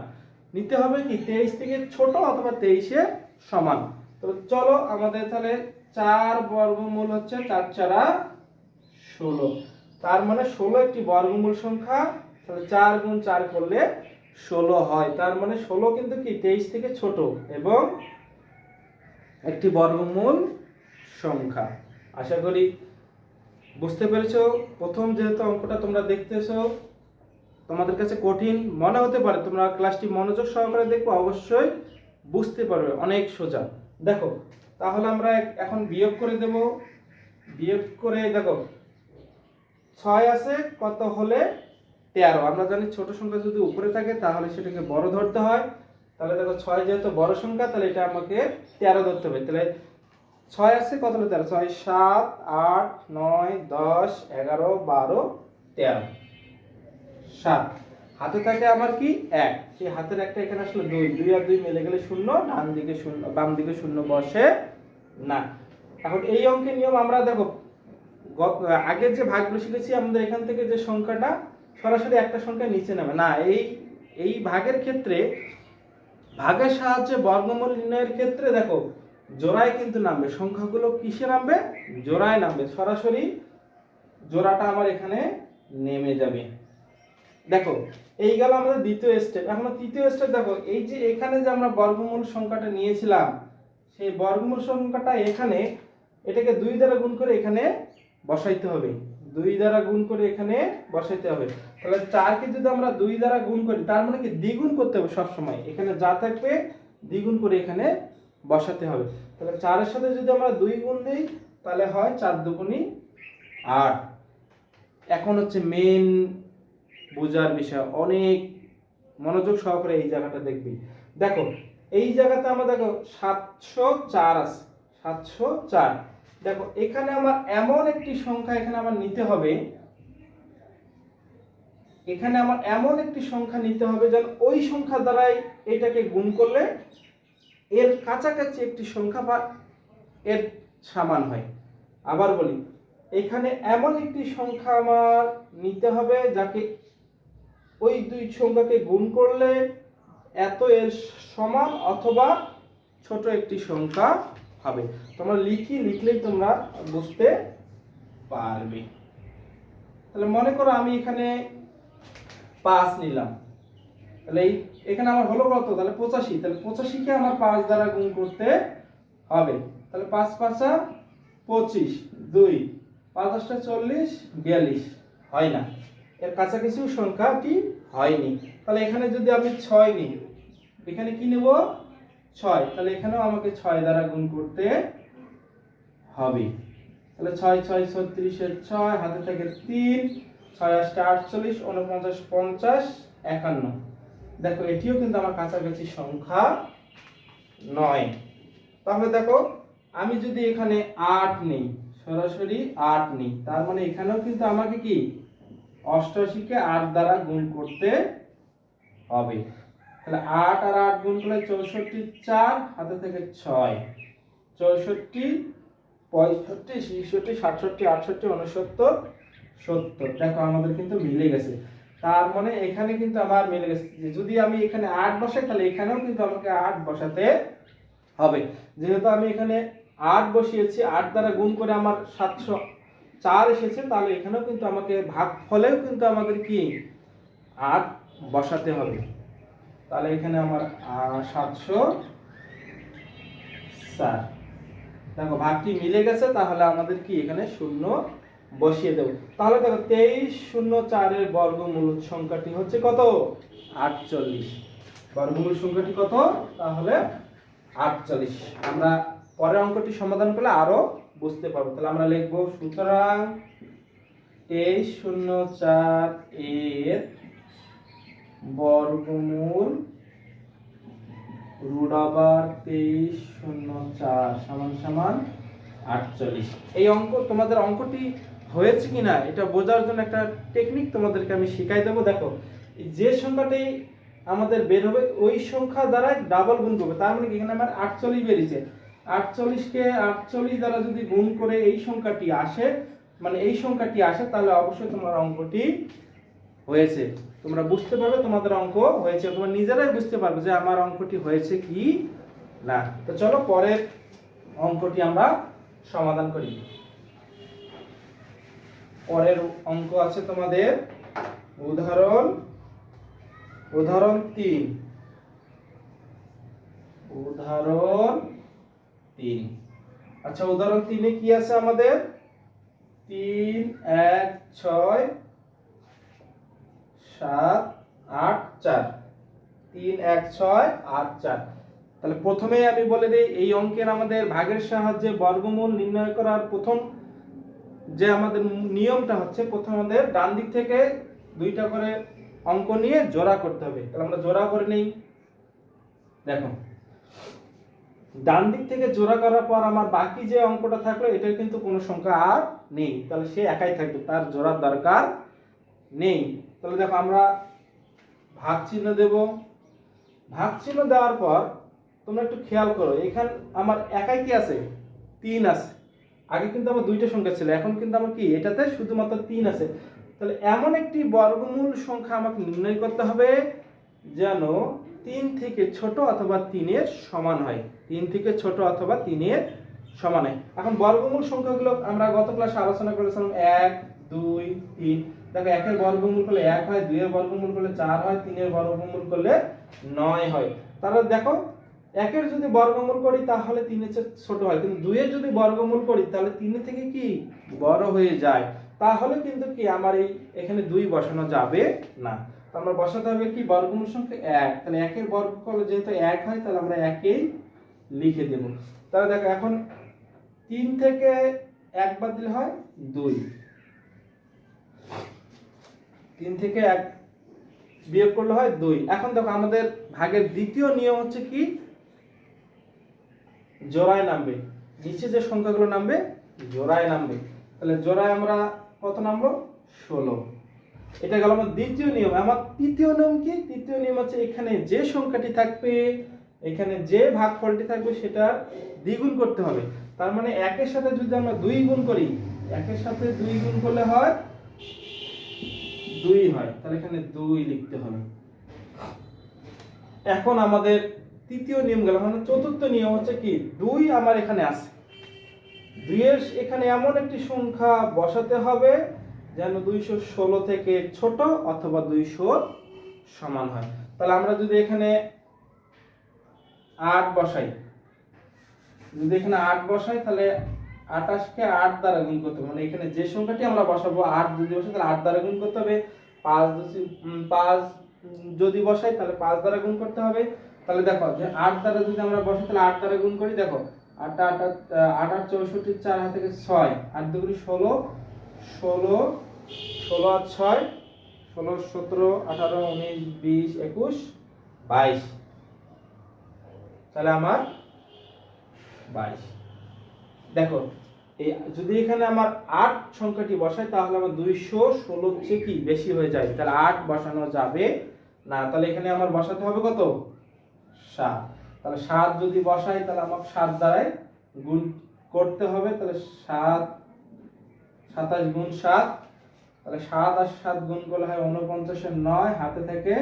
A: নিতে হবে কি 23 থেকে ছোট অথবা 23-এর সমান। তো চলো আমাদের তাহলে 4 বর্গমূল হচ্ছে 4 4 16, তার মানে 16 একটি বর্গমূল সংখ্যা, তাহলে 4 গুণ 4 করলে 16 হয়, তার মানে 16 কিন্তু কি 23 থেকে ছোট এবং একটি বর্গমূল সংখ্যা। আশা করি বুঝতে পেরেছো। প্রথম যেহেতু অঙ্কটা তোমরা দেখতেছো, তোমাদের কাছে কঠিন মনে হতে পারে, তোমরা ক্লাসটি মনোযোগ সহকারে দেখো, অবশ্যই বুঝতে পারবে, অনেক সোজা। দেখো তাহলে আমরা এখন বিয়োগ করে দেব। বিয়োগ করে দেখো 6 আছে কত হলে 13। আমরা জানি ছোট সংখ্যা যদি উপরে থাকে তাহলে সেটাকে বড় ধরতে হয়, তাহলে দেখো 6 যেহেতু বড় সংখ্যা, তাহলে এটা আমাকে 13 ধরতে হবে। তাহলে 6 আছে কত হলে 13, 6 7 8 9 10 11 12 13, 7 হাতে থাকে আমার কি 1, সেই হাতের একটা এখানে আসলে 2, 2 আর 2 মিলে গেলে 0, ডান দিকে 0, বাম দিকে 0 বসে না। এখন এই অঙ্কের নিয়ম আমরা দেখো আগের যে ভাগগুলো শিখেছি, আমাদের এখান থেকে যে সংখ্যাটা সরাসরি একটা সংখ্যা নিচে নামে না, এই ভাগের ক্ষেত্রে, ভাগের সাহায্যে বর্গমূল নির্ণয়ের ক্ষেত্রে দেখো জোড়ায় কিন্তু নামবে, সংখ্যাগুলো কিসে নামবে, জোড়ায় নামবে, সরাসরি জোড়াটা আমার এখানে নেমে যাবে। দেখো এই গেল আমাদের দ্বিতীয় স্টেপ। এখন তৃতীয় স্টেপ দেখো, এই যে এখানে যে আমরা বর্গমূল সংখ্যাটা নিয়েছিলাম, সেই বর্গমূল সংখ্যাটা এখানে, এটাকে 2 দ্বারা গুণ করে এখানে বসাইতে হবে, 2 দ্বারা গুণ করে এখানে বসাইতে হবে। তাহলে 4 কে যদি আমরা 2 দ্বারা গুণ করি, তার মানে কি দ্বিগুণ করতে হবে সব সময়, এখানে যা থাকবে দ্বিগুণ করে এখানে বসাতে হবে। তাহলে 4 এর সাথে যদি আমরা 2 গুণ দেই তাহলে হয় 4 দুগুণী 8। এখন হচ্ছে মেন বোঝার বিষয়, অনেক মনোযোগ সহকারে এই জায়গাটা দেখবি। দেখো এই জায়গাতে আমরা দেখো 704 আছে, 704। দেখো এখানে আমার এমন একটি সংখ্যা এখানে আমার নিতে হবে, এখানে আমার এমন একটি সংখ্যা নিতে হবে যেন ওই সংখ্যা দ্বারাই এটাকে গুণ করলে এর কাছাকাছি একটি সংখ্যা বা এর সমান হয়। আবার বলি, এখানে এমন একটি সংখ্যা আমার নিতে হবে যাকে ওই দুই সংখ্যাকে গুণ করলে এত এর সমান অথবা ছোট একটি সংখ্যা হবে। তোমরা লিখলেই তোমরা বুঝতে পারবে। তাহলে মনে করো আমি এখানে 5 নিলাম, তাহলে এখানে আমার হলো কত, তাহলে 85, তাহলে 85 কে আমার 5 দ্বারা গুণ করতে হবে। তাহলে 5 5 25, 2 5 8 40, 42 হয় না, এর কাছাকাছি সংখ্যাটি হয়নি। তাহলে এখানে যদি আমি 6 নিই, এখানে কি নেব 6, তাহলে এখানেও আমাকে 6 দ্বারা গুণ করতে হবে। তাহলে 6 6 36 এর 6, হাতে থাকে 3, 6 8 48, 49 50 51। দেখো এটিও কিন্তু আমার কাছাকাছি সংখ্যা নয়। তাহলে দেখো আমি যদি এখানে 8 নেই, সরাসরি 8 নেই, তার মানে এখানেও কিন্তু আমাকে কি 88 কে 8 দ্বারা গুণ করতে হবে। তাহলে 8 আর 8 গুণ করলে 64, 4 হাতে থেকে 6, 64 65 66 67 68 69 70। দেখো আমাদের কিন্তু মিলে গেছে, তার মানে এখানে কিন্তু আমার মিলে গেছে। যদি আমি এখানে 8 বসাই তাহলে এখানেও কিন্তু আমাকে 8 বসাতে হবে। যেহেতু আমি এখানে 8 বসিয়েছি, 8 দ্বারা গুণ করে আমার 704 এসেছে, তাহলে এখানেও কিন্তু আমাকে ভাগফলেও কিন্তু আমাদের কি 8 বসাতে হবে। তাহলে এখানে আমার 704। দেখো ভাগটি মিলে গেছে, তাহলে আমাদের কি এখানে শূন্য বসিয়ে দেব। তাহলে দেখো 2304 এর বর্গমূল সংখ্যাটি হচ্ছে কত? 48। বর্গমূল সংখ্যাটি কত? তাহলে 48। আমরা পরের অঙ্কটি সমাধান করলে আরো বুঝতে পারবো। তাহলে আমরা লিখব সুতরাং 2304 এর বর্গমূল √2304 সমান সমান 48। এই অঙ্ক তোমাদের অঙ্কটি হয়েছে কিনা এটা বোঝার জন্য একটা টেকনিক তোমাদেরকে আমি শিখাই দেবো। দেখো যে সংখ্যাটি আমাদের বের হবে ওই সংখ্যা দ্বারা ডাবল গুণ করবে। তার মানে এখানে আমার 48 বেরিয়েছে, 48কে 48 দ্বারা যদি গুণ করে এই সংখ্যাটি আসে, মানে এই সংখ্যাটি আসে, তাহলে অবশ্যই তোমার অঙ্কটি হয়েছে। তোমরা বুঝতে পারবে তোমাদের অঙ্ক হয়েছে, তোমরা নিজেরাই বুঝতে পারবে যে আমার অঙ্কটি হয়েছে কি না। তো চলো পরের অঙ্কটি আমরা সমাধান করি। পরের অঙ্ক আছে তোমাদের উদাহরণ 3। উদাহরণ 3। আচ্ছা উদাহরণ 3 এ কি আছে আমাদের? 3 1 6 7 8 4। 3 1 6 8 4। তাহলে প্রথমেই আমি বলে দেই এই অঙ্কের আমাদের ভাগের সাহায্যে বর্গমূল নির্ণয় করার প্রথম যে আমাদের নিয়মটা হচ্ছে, প্রথমে আমাদের ডান দিক থেকে দুইটা করে অঙ্ক নিয়ে জোড়া করতে হবে। তাহলে আমরা জোড়া করে নেই। দেখো ডান দিক থেকে জোড়া করার পর আমার বাকি যে অঙ্কটা থাকলো এটার কিন্তু কোনো সংখ্যা আর নেই, তাহলে সে একাই থাকবে, তার জোড়ার দরকার নেই। তাহলে দেখো আমরা ভাগ চিহ্ন দেব। ভাগ চিহ্ন দেওয়ার পর তোমরা একটু খেয়াল করো, এখানে আমার একাই কি আছে? 3 আছে। আগে কিন্তু আমার দুইটা সংখ্যা ছিল, এখন কিন্তু আমার কি এটাতে শুধুমাত্র 3 আছে। তাহলে এমন একটি বর্গমূল সংখ্যা আমাকে নির্ণয় করতে হবে যেন 3 থেকে ছোট অথবা 3 এর সমান হয়। 3 থেকে ছোট অথবা 3 এর সমান হয়। এখন বর্গমূল সংখ্যাগুলো আমরা গত ক্লাসে আলোচনা করেছিলাম 1 2 3। দেখো 1 এর বর্গমূল করলে 1 হয়, 2 এর বর্গমূল করলে 4 হয়, 3 এর বর্গমূল করলে 9 হয়। তাহলে দেখো 1 এর যদি বর্গমূল করি তাহলে 3 এর চেয়ে ছোট হয়, কিন্তু 2 এর যদি বর্গমূল করি তাহলে 3 এর থেকে কি বড় হয়ে যায়। তাহলে কিন্তু কি আমার এখানে 2 বসানো যাবে না। তো আমরা বসাতে হবে কি বর্গমূল সংখ্যা 1। তাহলে 1 এর বর্গ করলে যেহেতু 1 হয় তাহলে আমরা 1 এই লিখে দেব। তাহলে দেখো এখন 3 থেকে 1 বাদ দিলে হয় 2, 3 থেকে 1 বিয়োগ করলে হয় 2। এখন দেখো আমাদের ভাগের দ্বিতীয় নিয়ম হচ্ছে কি জোড়ায় নামবে। নিচে যে সংখ্যাগুলো নামবে জোড়ায় নামবে। তাহলে জোড়ায় আমরা কত নামলো? 16। এটা গেল আমার দ্বিতীয় নিয়ম। আমার তৃতীয় নিয়ম কি? তৃতীয় নিয়ম হচ্ছে এখানে যে সংখ্যাটি থাকবে, এখানে যে ভাগফলটি থাকবে সেটা দ্বিগুণ করতে হবে। তার মানে 1 এর সাথে যদি আমরা 2 গুণ করি, 1 এর সাথে 2 গুণ করলে হয় 2 হয়। তাহলে এখানে 2 লিখতে হবে। এখন আমাদের তৃতীয় নিয়ম গেল। মানে চতুর্থ নিয়ম হচ্ছে কি 2 আমার এখানে আছে, 2 এর এখানে এমন একটি সংখ্যা বসাতে হবে যেন 216 থেকে ছোট অথবা 200 সমান হয়। তাহলে আমরা যদি এখানে 8 বসাই, তাহলে 28 কে 8 দ্বারা গুণ করতে হবে। মানে এখানে যে সংখ্যাটি আমরা বসাবো 8 যদি বসাই তাহলে 8 দ্বারা গুণ করতে হবে। 5 যদি বসাই তাহলে 5 দ্বারা গুণ করতে হবে। তাহলে দেখো যে 8 দ্বারা যদি আমরা বসাই তাহলে 8 দ্বারা গুণ করি। দেখো 8 8 8 8 64, 4 হাতে থেকে 6, 8 2 16, 16 16 আর 6 16 17 18 19 20 21 22। তাহলে আমার 22। দেখো এই যদি এখানে আমার 8 সংখ্যাটি বসাই তাহলে আমার 216 চেয়ে কি বেশি হয়ে যায়, তাহলে 8 বসানো যাবে না। তাহলে এখানে আমার বসাতে হবে কত? 7। তাহলে 7 যদি বসাই তাহলে আমার 7 দ্বারাই গুণ করতে হবে। তাহলে 7 27 গুণ 7, তাহলে 7 আর 7 গুণ করলে হয় 49 এর 9, হাতে থেকে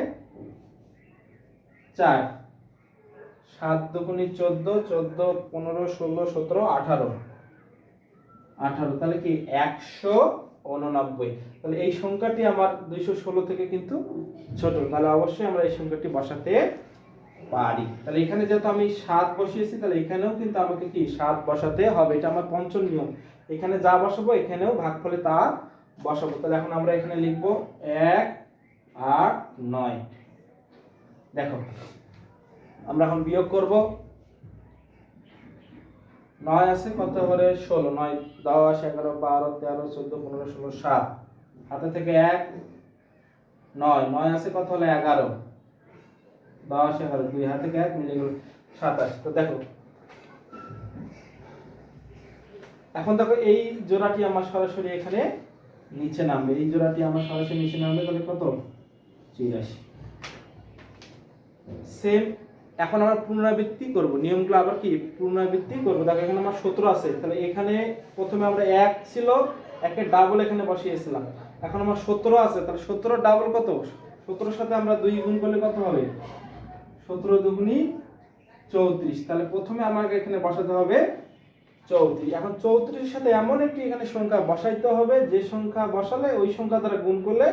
A: 4, 7 দুগুণে 14, 14 15 16 17 18, তাহলে কি 189। তাহলে এই সংখ্যাটি আমার 216 থেকে কিন্তু ছোট, তাহলে অবশ্যই আমরা এই সংখ্যাটি বসাতে পারি। তাহলে এখানে যেহেতু আমি 7 বসিয়েছি, তাহলে এখানেও কিন্তু আমাকে কি 7 বসাতে হবে। এটা আমার পঞ্চম নিয়ম। এখানে যা বসাবো এখানেও ভাগফলে তা বসাবো। তাহলে এখন আমরা এখানে লিখব 1 8 9। দেখো আমরা এখন বিয়োগ করব। 9 আছে কত হলে 16, 9 10 11 12 13 14 15 16 7, হাতে থেকে 1 9, 9 আছে কত হলে 11 10 11 2 হাতে থেকে 1 মিলে গেল 27। তো দেখো এখন দেখো এই জোড়াটি আমার সরাসরি এখানে নিচে নামবে, এই জোড়াটি আমার সরাসরি নিচে নামবে, তাহলে কত 84। সেম এখন আমরা পুনরাবৃত্তি করব, নিয়মগুলো আবার কি পুনরাবৃত্তি করব। দেখো এখানে আমার 17 আছে, তাহলে এখানে প্রথমে আমরা 1 ছিল, একের ডাবল এখানে বসিয়েছিলাম। এখন আমার 17 আছে, তাহলে 17 ডাবল কত, 17 সাথে আমরা 2 গুণ করলে কত হবে 17 দুগুণী 34। তাহলে প্রথমে আমাকে এখানে বসাতে হবে 34। এখন 34 এর সাথে এমন একটি এখানে সংখ্যা বসাইতে হবে যে সংখ্যা বসালে ওই সংখ্যা দ্বারা গুণ করলে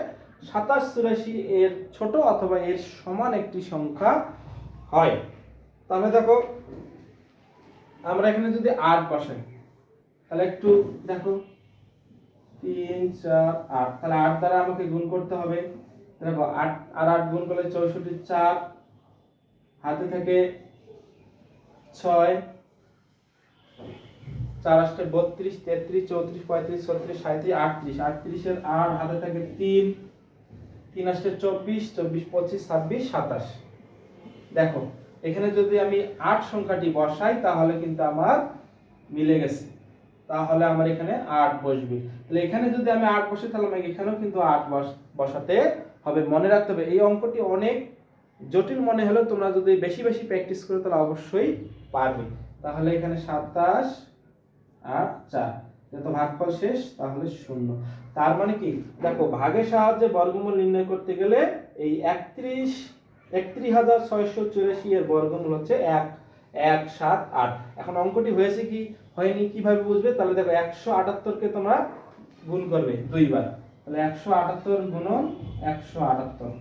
A: 27 84 এর ছোট অথবা এর সমান একটি সংখ্যা হয়। তাহলে দেখো আমরা এখানে যদি 8 বসাই, তাহলে একটু দেখো 3 4 8, তাহলে 8 দ্বারা আমাকে গুণ করতে হবে। দেখো 8 আর 8 গুণ করলে 64, 4 হাতে থেকে 6 4 8 32 33 34 35 36 37 38, 38 এর 8 হাতে থাকে 3 3 8 24 24 25 26 27। দেখো এখানে যদি আমি 8 সংখ্যাটি বসাই তাহলে কিন্তু আমার মিলে গেছে, তাহলে আমার এখানে 8 বসবে। তাহলে এখানে যদি আমি 8 বসাই তাহলে আমাকে এখানেও কিন্তু 8 বসাতে হবে। মনে রাখতে হবে এই অঙ্কটি অনেক জটিল মনে হলেও তোমরা যদি বেশি বেশি প্র্যাকটিস করো তাহলে অবশ্যই পারবে। তাহলে এখানে 27 আর 4, যত ভাগফল শেষ তাহলে 0। তার মানে কি দেখো ভাগের সাহায্যে বর্গমূল নির্ণয় করতে গেলে এই 31684 এর বর্গমূল হচ্ছে 1178। এখন অঙ্কটি হয়েছে কি হয়নি কিভাবে বুঝবে, তাহলে দেখো 178 কে তোমরা গুণ করবে 2 বার, তাহলে 178 গুণন 178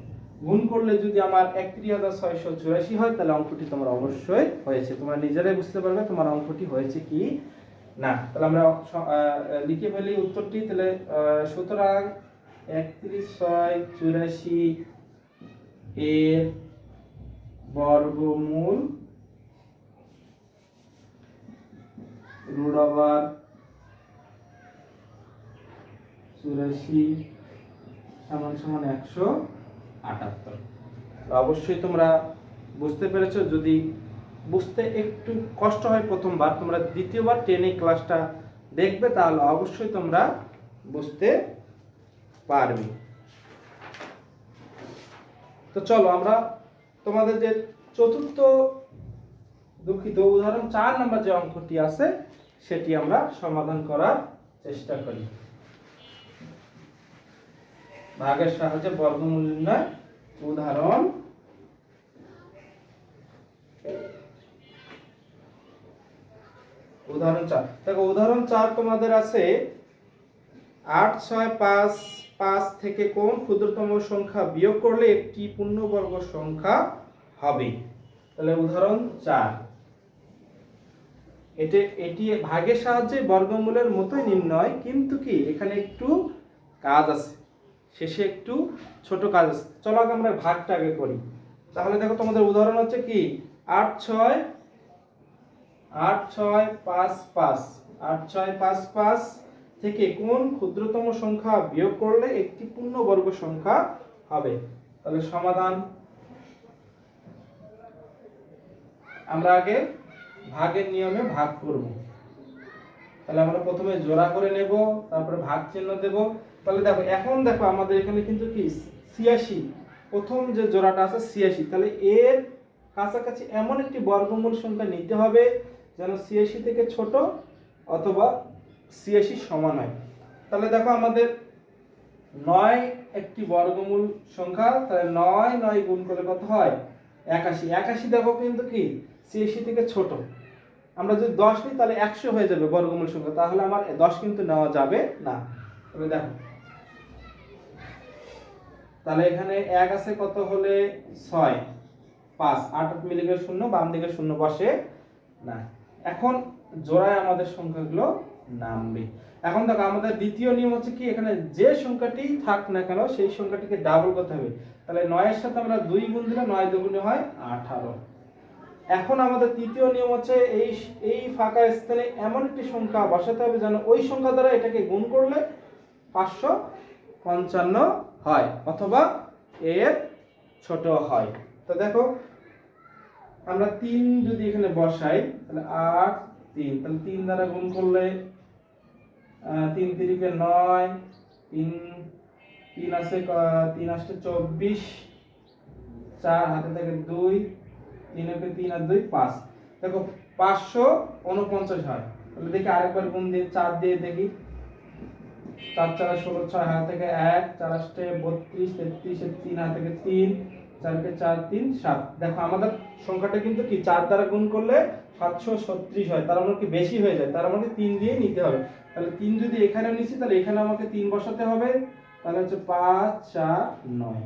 A: গুণ করলে যদি আমার 31684 হয় তাহলে অঙ্কটি তোমার অবশ্যই হয়েছে। তোমরা নিজেরাই বুঝতে পারবে তোমার অঙ্কটি হয়েছে কি না। তাহলে আমরা লিখে ফেলি উত্তরটি। তাহলে সুতরাং 31684 এর বর্গমূল √84 সমান 178। অবশ্যই তোমরা বুঝতে পেরেছো। যদি বুঝতে একটু কষ্ট হয় প্রথমবার, তোমরা দ্বিতীয়বার টেনে ক্লাসটা দেখবে তাহলে অবশ্যই তোমরা বুঝতে পারবে। তো চলো আমরা তোমাদের যে উদাহরণ 4 নম্বর যে অঙ্কটি আছে সেটি আমরা সমাধান করার চেষ্টা করি। ভাগের সাহায্যে বর্গমূল নির্ণয়, উদাহরণ 4। দেখো উদাহরণ 4 তোমাদের আছে 8 6 5 5 থেকে কোন ক্ষুদ্রতম সংখ্যা বিয়োগ করলে একটি পূর্ণবর্গ সংখ্যা হবে। তাহলে উদাহরণ 4 এটি ভাগের সাহায্যে বর্গমূলের মতোই নির্ণয়, কিন্তু কি এখানে একটু কাজ আছে, শেষে একটু ছোট কাজ আছে। চলো আগে আমরা ভাগটা আগে করি। তাহলে দেখো তোমাদের উদাহরণ হচ্ছে কি 8 6 5 5 8 6 5 5 থেকে কোন ক্ষুদ্রতম সংখ্যা বিয়োগ করলে একটি পূর্ণবর্গ সংখ্যা হবে। তাহলে সমাধান আমরা আগে ভাগের নিয়মে ভাগ করব। তাহলে আমরা প্রথমে জোড়া করে নেব, তারপরে ভাগ চিহ্ন দেব। তাহলে দেখো এখন দেখো আমাদের এখানে কিন্তু কি 86, প্রথম যে জোড়াটা আছে 86, তাহলে এর কাছাকাছি এমন একটি বর্গমূল সংখ্যা নিতে হবে যেন 86 থেকে ছোট অথবা 86 সমান হয়। তাহলে দেখো আমাদের 9 একটি বর্গমূল সংখ্যা, তাহলে 9 9 গুণ করলে কত হয় 81। 81 দেখো কিন্তু কি 86 থেকে ছোট। আমরা যদি 10 নিই তাহলে 100 হয়ে যাবে বর্গমূল সংখ্যা, তাহলে আমার 10 কিন্তু নেওয়া যাবে না। তবে দেখো তাহলে এখানে 1 আছে কত হলে 6, 5, 8 মিলে গেলে 0, বাম দিকে 0 বসে না। এখন জোড়ায় আমাদের সংখ্যাগুলো নামবে। এখন দেখো আমাদের দ্বিতীয় নিয়ম হচ্ছে কি, এখানে যে সংখ্যাটি থাক না কেন সেই সংখ্যাটিকে ডাবল করতে হবে। তাহলে 9 এর সাথে আমরা 2 গুণ দিলে 9 দুগুণে হয় 18। এখন আমাদের তৃতীয় নিয়ম হচ্ছে এই ফাঁকা স্থানে এমন একটি সংখ্যা বসাতে হবে যেন ওই সংখ্যা দ্বারা এটাকে গুণ করলে 555 হয় অথবা এর ছোট হয়। তো দেখো আমরা 3 যদি এখানে বসাই তাহলে 8 3, তাহলে 3 দ্বারা গুণ করলে 3 3 9, 3 আছে 3 আসছে 24, 4 হাতে থাকে 2, 3 এর 3 আর 2 5। দেখো 549 হয়। তাহলে দেখি আরেকবার গুণ দিয়ে 4 দিয়ে দেখি, 4 4 16, 6 হাতে থেকে 1, 4 আসছে 32, 33 এর 3 হাতে থেকে 3, 4 কে 4 3 7। দেখো আমাদের সংখ্যাটা কিন্তু কি 4 দ্বারা গুণ করলে 736 হয়, তার মানে কি বেশি হয়ে যায়, তার মানে 3 দিয়ে নিতে হবে। তাহলে 3 যদি এখানে নিছি তাহলে এখানে আমাকে 3 বসাতে হবে, তাহলে হচ্ছে 5 4 9।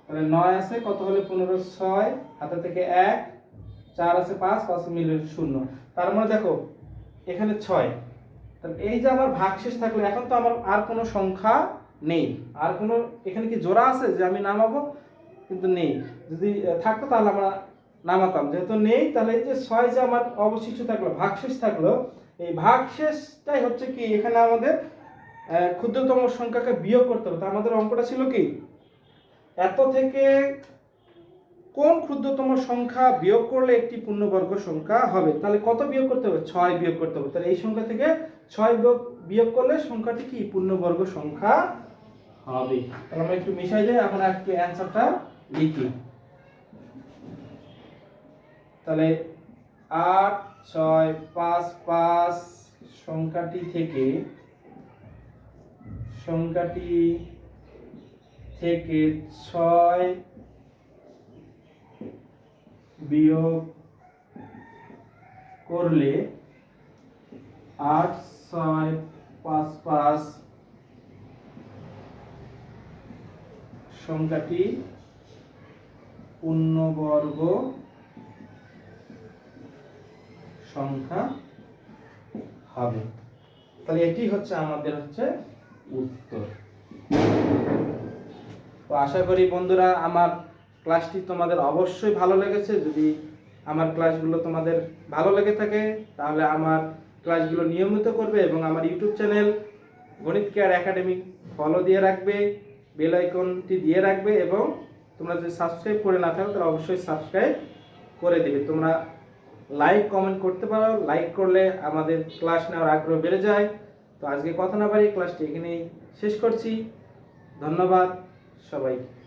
A: তাহলে 9 আছে কত হলে 15, 6 হাতে থেকে 1, 4 আছে 5, 5 মিলে 0। তার মানে দেখো এখানে 6। তাহলে এই যে আমার ভাগশেষ থাকলো, এখন তো আমার আর কোনো সংখ্যা নেই, আর কোনো এখানে কি জোড়া আছে যে আমি নামাবো, কিন্তু নেই। যদি থাকতো তাহলে আমরা নামাতাম, যেহেতু নেই তাহলে এই যে 6 যে আমার অবশিষ্ট থাকলো, ভাগশেষ থাকলো, এই ভাগশেষটাই হচ্ছে কি এখানে আমাদের ক্ষুদ্রতম সংখ্যাকে বিয়োগ করতে হবে। তো আমাদের অঙ্কটা ছিল কি, এত থেকে কোন ক্ষুদ্রতম সংখ্যা বিয়োগ করলে একটি পূর্ণবর্গ সংখ্যা হবে। তাহলে কত বিয়োগ করতে হবে, 6 বিয়োগ করতে হবে। তাহলে এই সংখ্যা থেকে 6 বিয়োগ করলে সংখ্যাটি কি পূর্ণবর্গ সংখ্যা হবে। তাহলে আমরা একটু মিশাই দেই, এখন একটু অ্যানসারটা লিখি। তাহলে 8 6 5 5 সংখ্যাটি থেকে থেকে 6 বিয়োগ করলে 8 6 5 5 সংখ্যাটি পূর্ণবর্গ সংখ্যা হবে। তাহলে এটি হচ্ছে আমাদের উত্তর। তো আশা করি বন্ধুরা আমার ক্লাসটি তোমাদের অবশ্যই ভালো লেগেছে। যদি আমার ক্লাসগুলো তোমাদের ভালো লেগে থাকে তাহলে আমার ক্লাসগুলো নিয়মিত করবে এবং আমার ইউটিউব চ্যানেল গণিত কেয়ার একাডেমি ফলো দিয়ে রাখবে, বেল আইকনটি দিয়ে রাখবে এবং তোমরা যদি সাবস্ক্রাইব করে না থাকো তাহলে অবশ্যই সাবস্ক্রাইব করে দেবে। তোমরা লাইক কমেন্ট করতে পারো, লাইক করলে আমাদের ক্লাস নেওয়ার আগ্রহ বেড়ে যায়। তো আজকে কথা না বাড়িয়ে ক্লাসটি এখানেই শেষ করছি। ধন্যবাদ সবাইকে।